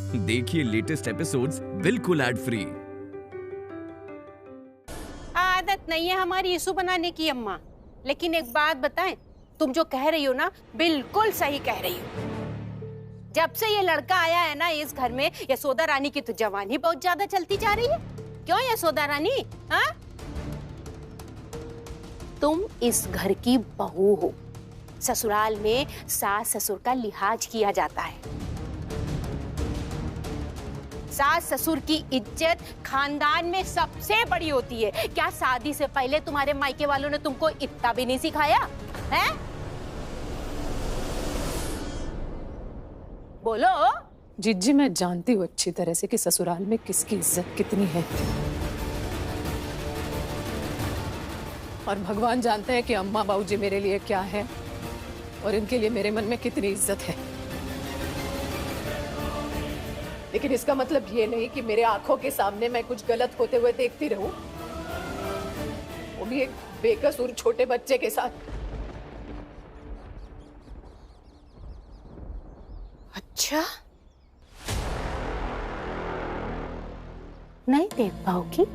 देखिए latest episodes बिल्कुल ad free. आदत नहीं है हमारी यीशु बनाने की अम्मा, लेकिन एक बात बताएं, तुम जो कह रही हो ना बिल्कुल सही कह रही हो। जब से ये लड़का आया है ना इस घर में, यशोदा रानी की तो जवानी बहुत ज्यादा चलती जा रही है। क्यों यशोदा रानी? हाँ, तुम इस घर की बहू हो। ससुराल में सास ससुर का लिहाज किया जाता है। सास ससुर की इज्जत खानदान में सबसे बड़ी होती है। क्या शादी से पहले तुम्हारे मायके वालों ने तुमको इतना भी नहीं सिखाया है? बोलो। जिज्जी, मैं जानती हूँ अच्छी तरह से कि ससुराल में किसकी इज्जत कितनी है, और भगवान जानते हैं कि अम्मा बाबूजी मेरे लिए क्या है और इनके लिए मेरे मन में कितनी इज्जत है। लेकिन इसका मतलब ये नहीं कि मेरे आंखों के सामने मैं कुछ गलत होते हुए देखती रहूं, वो भी एक बेकसूर छोटे बच्चे के साथ। अच्छा, नहीं देख पाओगी?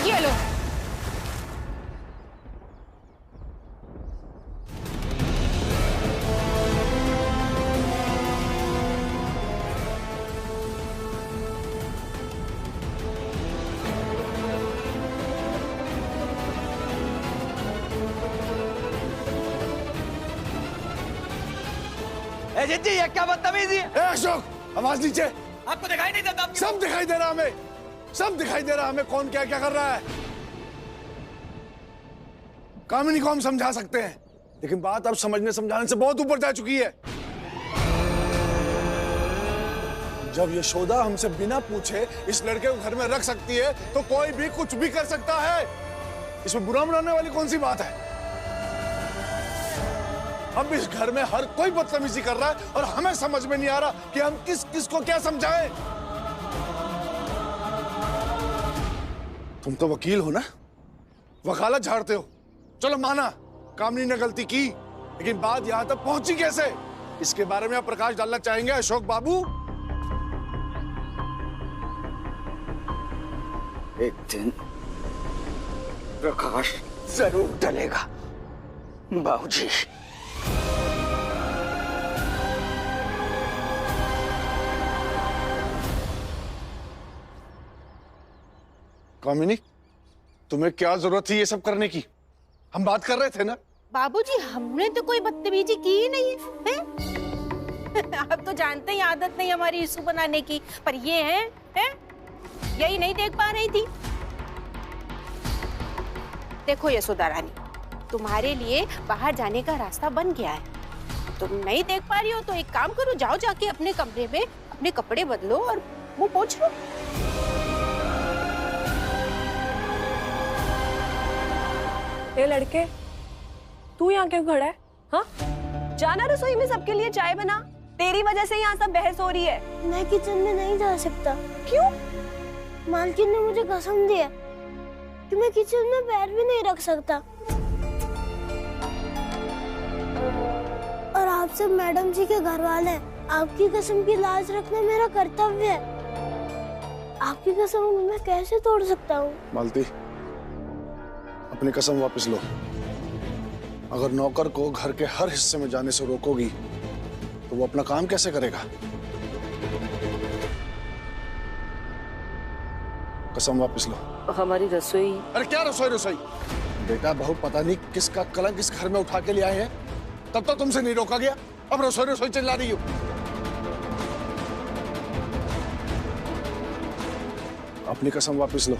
ये लो। जिज्जी, ये क्या बदतमीजी है? अशोक, आवाज नीचे। आपको दिखाई नहीं देता? सब दिखाई दे रहा हमें, सब दिखाई दे रहा हमें कौन क्या क्या कर रहा है। कामिनी को हम समझा सकते हैं, लेकिन बात अब समझने समझाने से बहुत ऊपर जा चुकी है। जब यशोदा हमसे बिना पूछे इस लड़के को घर में रख सकती है, तो कोई भी कुछ भी कर सकता है। इसमें बुरा मनाने वाली कौन सी बात है? अब इस घर में हर कोई बदतमीजी कर रहा है और हमें समझ में नहीं आ रहा कि हम किस किस को क्या समझाएं। तुम तो वकील हो ना, वकालत झाड़ते हो। चलो माना कामनी ने गलती की, लेकिन बात यहां तक पहुंची कैसे, इसके बारे में आप प्रकाश डालना चाहेंगे अशोक बाबू? एक दिन प्रकाश जरूर डलेगा बाबूजी। कामिनी, तुम्हें क्या जरूरत थी ये सब करने की? हम बात कर रहे थे ना। बाबूजी, हमने तो कोई बदतमीजी की ही नहीं है? आप तो जानते ही आदत नहीं हमारी यीशु बनाने की, पर ये है? यही नहीं देख पा रही थी? देखो यशोदा रानी, तुम्हारे लिए बाहर जाने का रास्ता बन गया है। तुम नहीं देख पा रही हो तो एक काम करो, जाओ जाके अपने कमरे में अपने कपड़े बदलो और मुंह पोंछ लो। ए लड़के, तू यहाँ क्यों खड़ा है? हाँ, जाना रसोई में सबके लिए चाय बना। तेरी वजह से यहाँ सब बहस हो रही है। मैं किचन में नहीं जा सकता। क्यों? मालकिन ने मुझे कसम दी है कि मैं किचन में पैर भी नहीं रख सकता। और आप सब मैडम जी के घर वाले हैं, आपकी कसम की लाज रखना मेरा कर्तव्य है। आपकी कसम मैं कैसे तोड़ सकता हूँ? मालती, अपनी कसम वापस लो। अगर नौकर को घर के हर हिस्से में जाने से रोकोगी तो वो अपना काम कैसे करेगा? कसम वापस लो। हमारी रसोई। अरे क्या रसोई रसोई? बेटा बहू पता नहीं किसका कलंक इस घर में उठा के ले आए हैं, तब तो तुमसे नहीं रोका गया, अब रसोई रसोई चिल्ला रही हो। अपनी कसम वापस लो।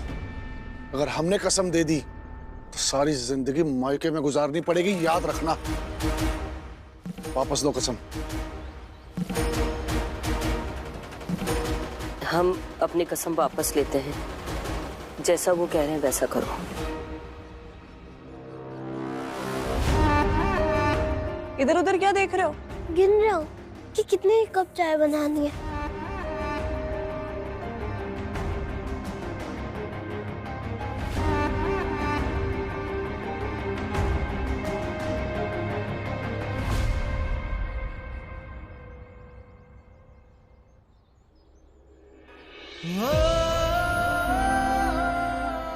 अगर हमने कसम दे दी तो सारी जिंदगी मायके में गुजारनी पड़ेगी, याद रखना। वापस लो कसम। हम अपनी कसम वापस लेते हैं। जैसा वो कह रहे हैं वैसा करो। इधर उधर क्या देख रहे हो? गिन रहा हूँ। कि कितने कप चाय बनानी है।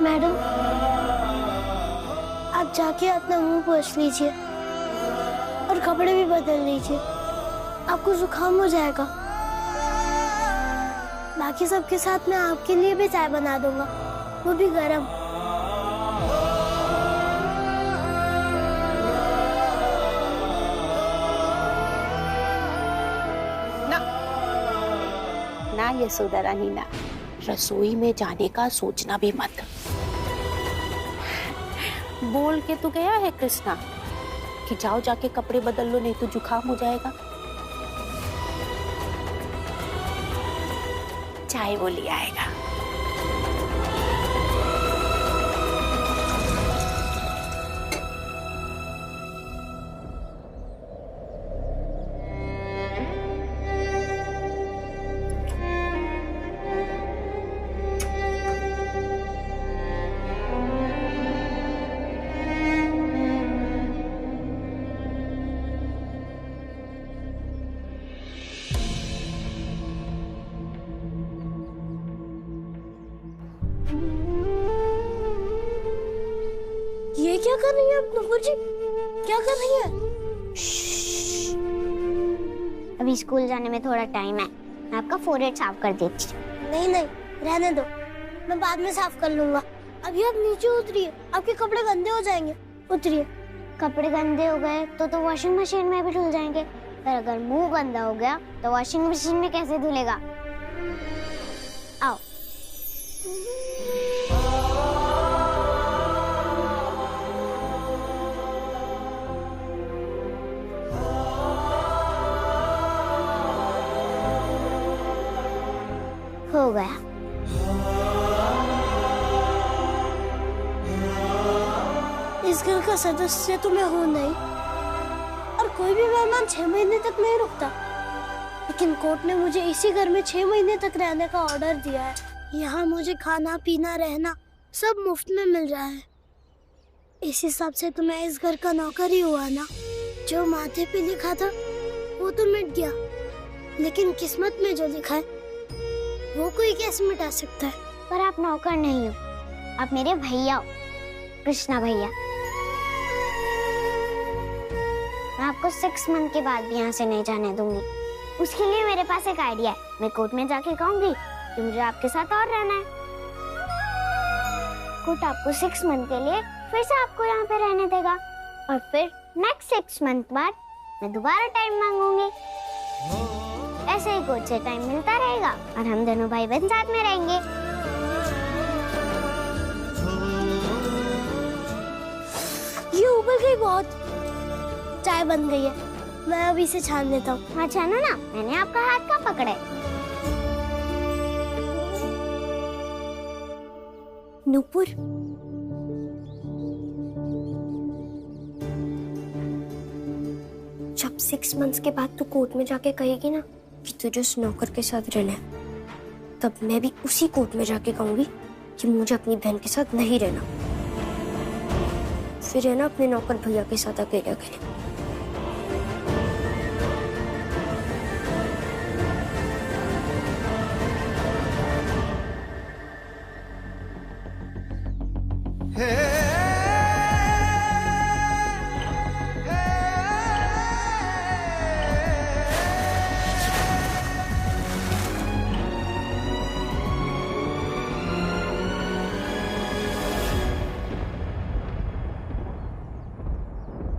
मैडम, आप जाके अपना मुंह पोंछ लीजिए और कपड़े भी बदल लीजिए, आपको जुकाम हो जाएगा। बाकी सबके साथ मैं आपके लिए भी चाय बना दूंगा, वो भी गरम। ना ना यशोदा रानी ना, रसोई में जाने का सोचना भी मत। बोल के तो गया है कृष्णा कि जाओ जाके कपड़े बदल लो, नहीं तो जुकाम हो जाएगा। चाय वो ले आएगा। ये क्या कर रही है आप नुपुर जी? क्या कर रही है? अभी स्कूल जाने में थोड़ा टाइम है, मैं आपका फोरहेड साफ कर देती हूँ। नहीं नहीं, रहने दो, मैं बाद में साफ कर लूंगा। अभी आप नीचे उतरिए, आपके कपड़े गंदे हो जाएंगे। उतरिए। कपड़े गंदे हो गए तो वॉशिंग मशीन में भी धुल जाएंगे, पर अगर मुंह गंदा हो गया तो वॉशिंग मशीन में कैसे धुलेगा? आओ। हो गया। इस घर का सदस्य तो मैं हूँ नहीं, और कोई भी मेहमान 6 महीने तक नहीं रुकता, लेकिन कोर्ट ने मुझे इसी घर में 6 महीने तक रहने का ऑर्डर दिया है। यहाँ मुझे खाना पीना रहना सब मुफ्त में मिल रहा है। इस हिसाब से तो मैं इस घर का नौकर ही हुआ ना। जो माथे पे लिखा था वो तो मिट गया, लेकिन किस्मत में जो लिखा है वो कोई कैसे मिटा सकता है? पर आप नौकर नहीं हो, आप मेरे भैया हो, कृष्णा भैया। मैं आपको 6 मंथ के बाद भी यहाँ से नहीं जाने दूंगी। उसके लिए मेरे पास एक आइडिया है। मैं कोर्ट में जाके कहूंगी कि मुझे आपके साथ और रहना है। कोर्ट आपको 6 मंथ के लिए फिर से आपको यहाँ पे रहने देगा, और फिर नेक्स्ट 6 मंथ बाद मैं दोबारा टाइम मांगूंगी। ऐसे ही कोर्ट से टाइम मिलता रहेगा और हम दोनों भाई बहन साथ में रहेंगे। ये उबल गई बहुत, चाय बन गई है, मैं अभी इसे छान लेता हूँ। हाँ छानो ना, मैंने आपका हाथ कहाँ पकड़ा है? नूपुर, जब 6 मंथ्स के बाद तू कोर्ट में जाके कहेगी ना कि तुझे उस नौकर के साथ रहना है, तब मैं भी उसी कोर्ट में जाके कहूंगी कि मुझे अपनी बहन के साथ नहीं रहना। फिर है ना अपने नौकर भैया के साथ अकेले अकेले।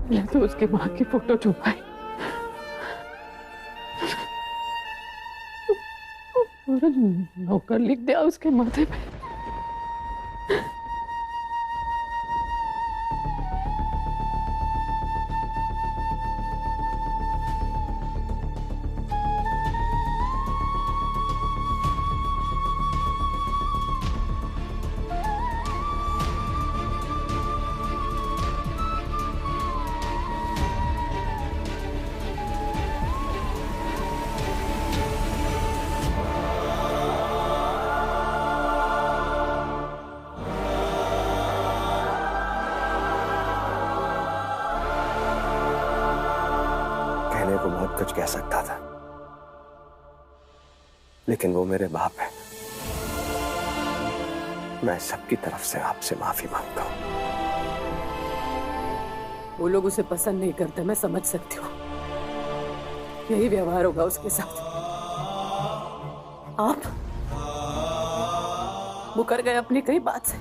मैं तो उसके माँ की फोटो छुपाई और नौकर लिख दिया उसके माथे पे। कह सकता था, लेकिन वो मेरे बाप है। मैं सबकी तरफ से आपसे माफी मांगता हूं। वो लोग उसे पसंद नहीं करते, मैं समझ सकती हूँ। यही व्यवहार होगा उसके साथ। आप मुकर गए अपनी कई बात से।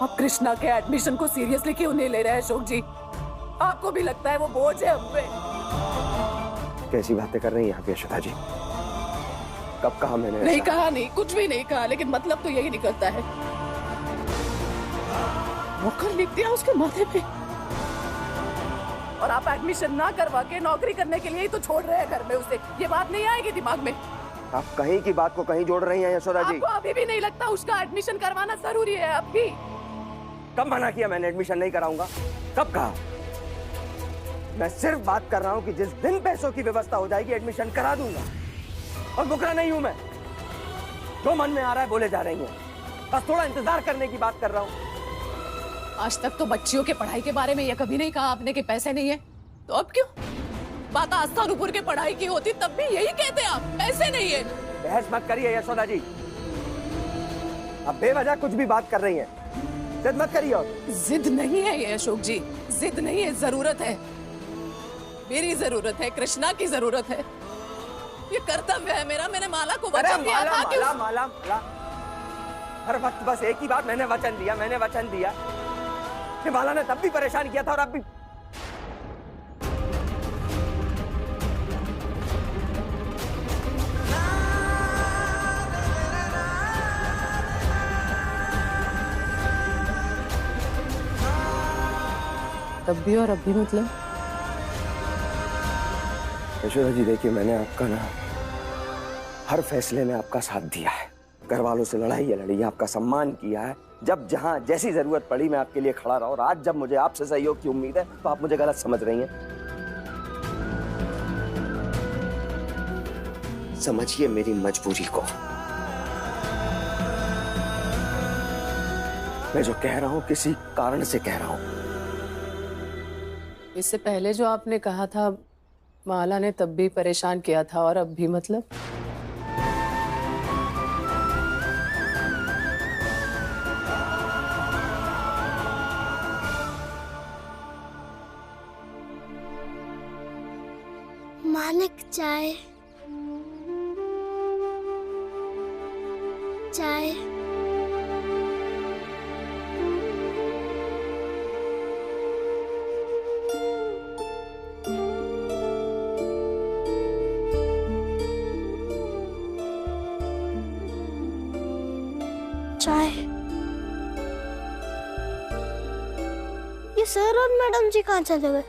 आप कृष्णा के एडमिशन को सीरियसली क्यों नहीं ले रहे हैं अशोक जी? आपको भी लगता है वो बोझ है हम पे? कैसी बातें कर रही हैं आप यशोदा जी? कब कहा मैंने? नहीं कहा, नहीं, कुछ भी नहीं कहा, लेकिन मतलब तो यही निकलता है। नौकर लिख दिया उसके माथे पे, और आप एडमिशन ना करवा के नौकरी करने के लिए ही तो छोड़ रहे हैं घर में उसे। ये बात नहीं आएगी दिमाग में? आप कहीं की बात को कहीं जोड़ रही हैं यशोदा जी। आपको अभी भी नहीं लगता उसका एडमिशन करवाना जरूरी है अभी? कब मना किया मैंने एडमिशन नहीं कराऊंगा? कब कहा? मैं सिर्फ बात कर रहा हूं कि जिस दिन पैसों की व्यवस्था हो जाएगी एडमिशन करा दूंगा। और मुकरा नहीं हूं मैं। जो मन में आ रहा है बोले जा रही हैं। बस थोड़ा इंतजार करने की बात कर रहा हूं। आज तक तो बच्चियों के पढ़ाई के बारे में ये कभी नहीं कहा आपने कि पैसे नहीं है, तो अब क्यों? बात आस्थानुपुर के पढ़ाई की होती तब भी यही कहते आप, पैसे नहीं है। बहस मत करिए यशोदा जी। अब बेवजह कुछ भी बात कर रही हैं। जिद मत करिए। और जिद नहीं है ये अशोक जी, जिद नहीं है, जरूरत है। मेरी जरूरत है, कृष्णा की जरूरत है। ये कर्तव्य है मेरा। मैंने माला को वचन दिया था कि माला हर वक्त बस एक ही बात, मैंने वचन दिया। कि माला ने तब भी परेशान किया था और अब भी। तब भी और अभी मतलब? यशोदा जी देखिए, मैंने आपका ना हर फैसले में आपका साथ दिया है। घर वालों से लड़ाई लड़ी, आपका सम्मान किया है। जब जहां जैसी जरूरत पड़ी मैं आपके लिए खड़ा रहा। और आज जब मुझे आपसे सहयोग की उम्मीद है तो आप मुझे गलत समझ रही हैं। समझिए मेरी मजबूरी को। मैं जो कह रहा हूं किसी कारण से कह रहा हूं। इससे पहले जो आपने कहा था माला ने तब भी परेशान किया था और अब भी मतलब? मालिक चाय चाय। चाय। ये सर और मैडम जी कहाँ चले गए?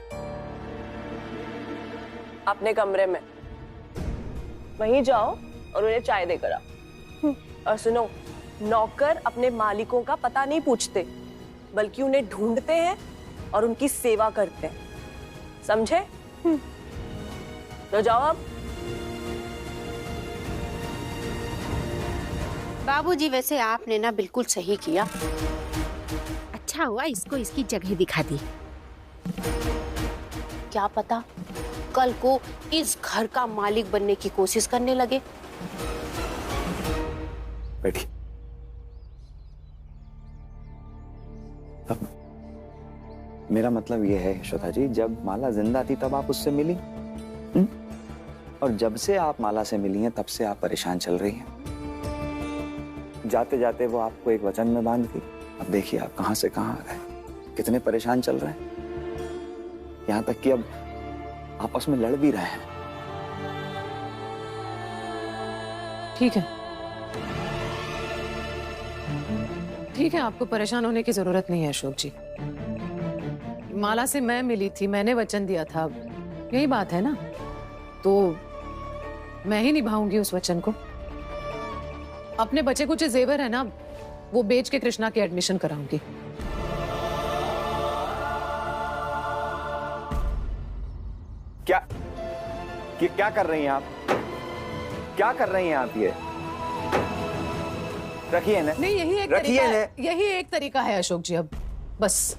अपने कमरे में। वहीं जाओ और उन्हें चाय देकर आओ। और सुनो, नौकर अपने मालिकों का पता नहीं पूछते, बल्कि उन्हें ढूंढते हैं और उनकी सेवा करते हैं, समझे? तो जाओ अब। बाबूजी, वैसे आपने ना बिल्कुल सही किया। अच्छा हुआ इसको इसकी जगह दिखा दी। क्या पता कल को इस घर का मालिक बनने की कोशिश करने लगे। बैठी। अब मेरा मतलब यह है यशोदा जी, जब माला जिंदा थी तब आप उससे मिली, और जब से आप माला से मिली हैं तब से आप परेशान चल रही हैं। जाते जाते वो आपको एक वचन में बांध दी। अब देखिए आप कहां से कहां आ गए, कितने परेशान चल रहे हैं। यहां तक कि अब आपस में लड़ भी रहे हैं। ठीक है, आपको परेशान होने की जरूरत नहीं है अशोक जी। माला से मैं मिली थी, मैंने वचन दिया था, यही बात है ना। तो मैं ही निभाऊंगी उस वचन को। अपने बचे कुछ जेवर है ना, वो बेच के कृष्णा की एडमिशन कराऊंगी। क्या कर रही हैं आप? क्या कर रही हैं आप? ये रखिए ना। नहीं, यही एक तरीका है अशोक जी। अब बस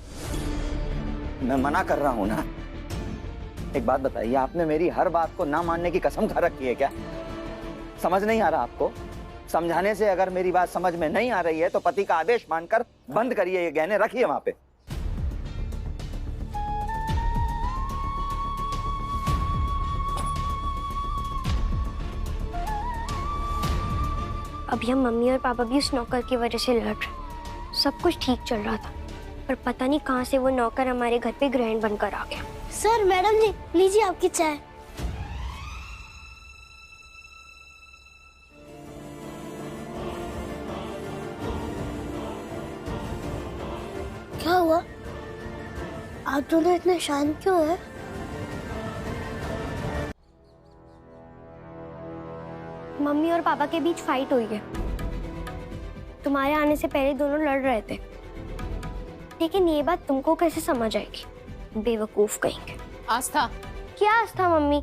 मैं मना कर रहा हूं ना, एक बात बताइए, आपने मेरी हर बात को ना मानने की कसम खा रखी है क्या? समझ नहीं आ रहा आपको? समझाने से अगर मेरी बात समझ में नहीं आ रही है तो पति का आदेश मानकर बंद करिए ये गहने, रखिए वहां पे। अभी हम मम्मी और पापा भी उस नौकर की वजह से लड़ रहे। सब कुछ ठीक चल रहा था, पर पता नहीं कहां से वो नौकर हमारे घर पे ग्रैंड बनकर आ गया। सर, मैडम जी, लीजिए आपकी चाय। क्या हुआ? आप दोनों इतने शांत क्यों हैं? मम्मी और पापा के बीच फाइट हुई है। तुम्हारे आने से पहले दोनों लड़ रहे थे, लेकिन ये बात तुमको कैसे समझ आएगी? बेवकूफ कहेंगे। आस्था, क्या आस्था मम्मी?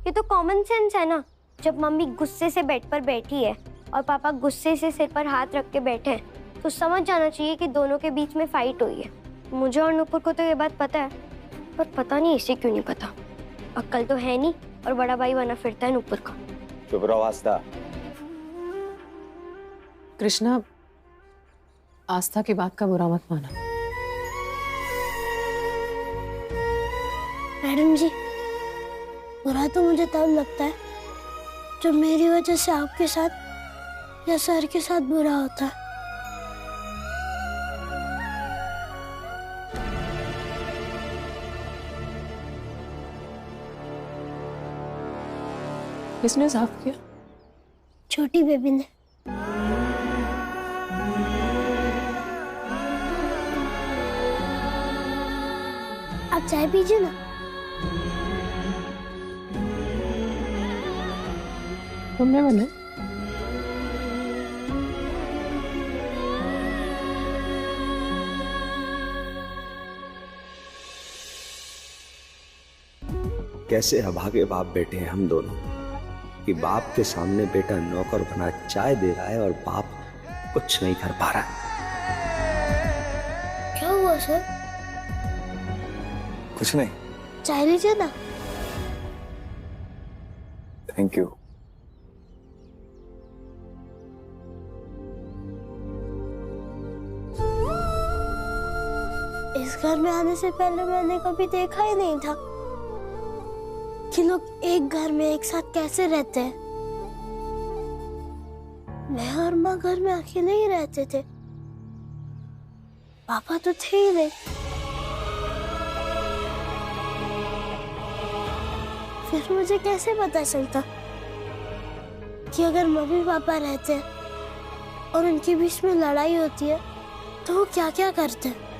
ये तो कॉमन सेंस है ना। जब मम्मी गुस्से से बेड पर बैठी है और पापा गुस्से से सिर पर हाथ रख के बैठे हैं, तो समझ जाना चाहिए कि दोनों के बीच में फाइट हुई है। मुझे और नुपुर को तो ये बात पता है, पर पता नहीं इसे क्यों नहीं पता। अक्ल तो है नहीं और बड़ा भाई बना फिरता है नुपुर का। चुप रहो आस्था। कृष्णा, आस्था की बात का बुरा मत माना। मैडम जी, बुरा तो मुझे तब लगता है जब मेरी वजह से आपके साथ या सर के साथ बुरा होता है। किसने साफ किया? छोटी बेबी ने। आप चाय पीजिए ना। तुमने बने? कैसे अभागे बाप बेटे हैं हम दोनों कि बाप के सामने बेटा नौकर बना चाय दे रहा है और बाप कुछ नहीं कर पा रहा। क्या हुआ सर? कुछ नहीं। चाय लीजिए ना। Thank you. इस घर में आने से पहले मैंने कभी देखा ही नहीं था कि लोग एक घर में एक साथ कैसे रहते हैं। मैं और माँ घर में अकेले ही रहते थे, पापा तो थे ही नहीं। फिर मुझे कैसे पता चलता कि अगर मम्मी पापा रहते हैं और उनके बीच में लड़ाई होती है तो वो क्या क्या करते हैं।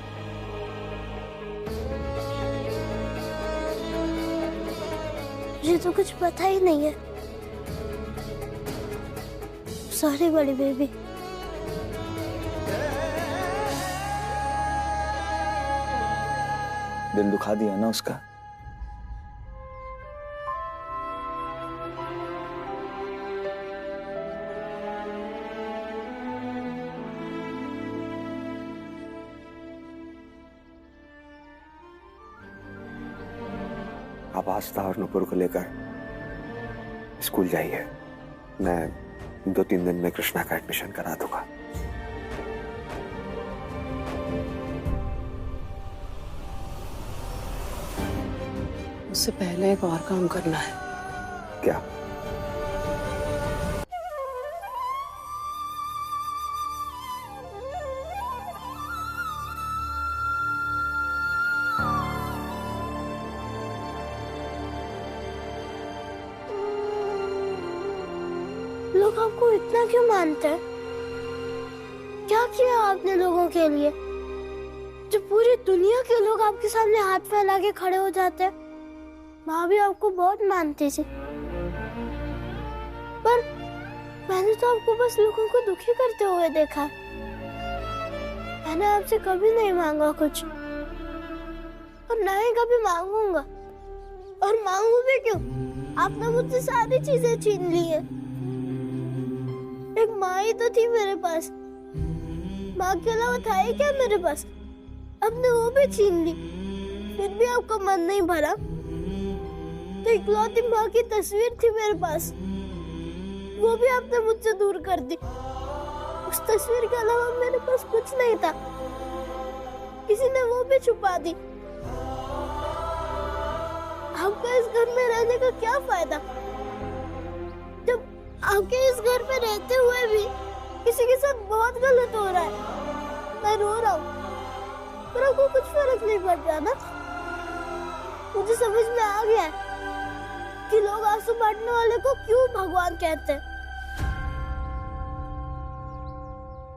मुझे तो कुछ पता ही नहीं है। सॉरी बड़ी बेबी। दिल दुखा दिया ना उसका। आप आस्था और नुपुर को लेकर स्कूल जाइए, मैं 2-3 दिन में कृष्णा का एडमिशन करा दूंगा। उससे पहले एक और काम करना है। क्या? लोग आपको इतना क्यों मानते हैं? क्या किया आपने लोगों के लिए जो पूरी दुनिया के लोग आपके सामने हाथ फैला के खड़े हो जाते हैं? माँ भी आपको बहुत मानती थी, पर मैंने तो आपको बस लोगों को दुखी करते हुए देखा। मैंने आपसे कभी नहीं मांगा कुछ और ना ही कभी मांगूंगा, और मांगू भी क्यों? आपने मुझसे सारी चीजें छीन ली है। एक माँ ही तो थी मेरे पास, माँ के अलावा था ही क्या मेरे पास? आपने वो भी छीन ली, फिर भी आपका मन नहीं भरा। तो इकलौती माँ की तस्वीर थी मेरे पास, वो भी आपने मुझसे दूर कर दी। उस तस्वीर के अलावा मेरे पास कुछ नहीं था, किसी ने वो भी छुपा दी। आपका इस घर में रहने का क्या फायदा, जब आपके इस घर में रहते हुए भी किसी के साथ बहुत गलत हो रहा है। मैं रो रहा हूँ पर आपको कुछ फर्क नहीं पड़ रहा ना। मुझे समझ में आ गया है कि लोग आंसू बांटने वाले को क्यों भगवान कहते हैं।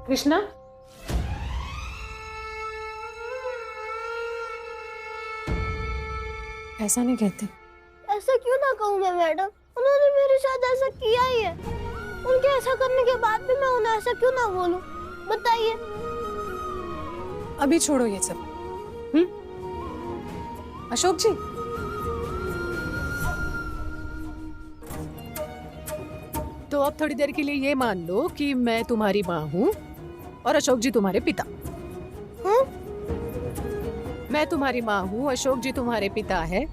कृष्णा, ऐसा नहीं कहते। ऐसा क्यों ना कहूँ मैं मैडम, उन्होंने मेरे साथ ऐसा किया ही है। उनके ऐसा करने के बाद भी मैं उन्हें ऐसा क्यों ना बोलूं, बताइए। अभी छोड़ो ये सब। अशोक जी, तो अब थोड़ी देर के लिए ये मान लो कि मैं तुम्हारी माँ हूँ और अशोक जी तुम्हारे पिता। मैं तुम्हारी माँ हूँ, अशोक जी तुम्हारे पिता है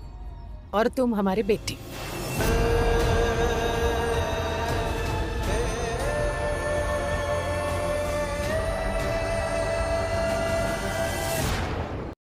और तुम हमारे बेटी।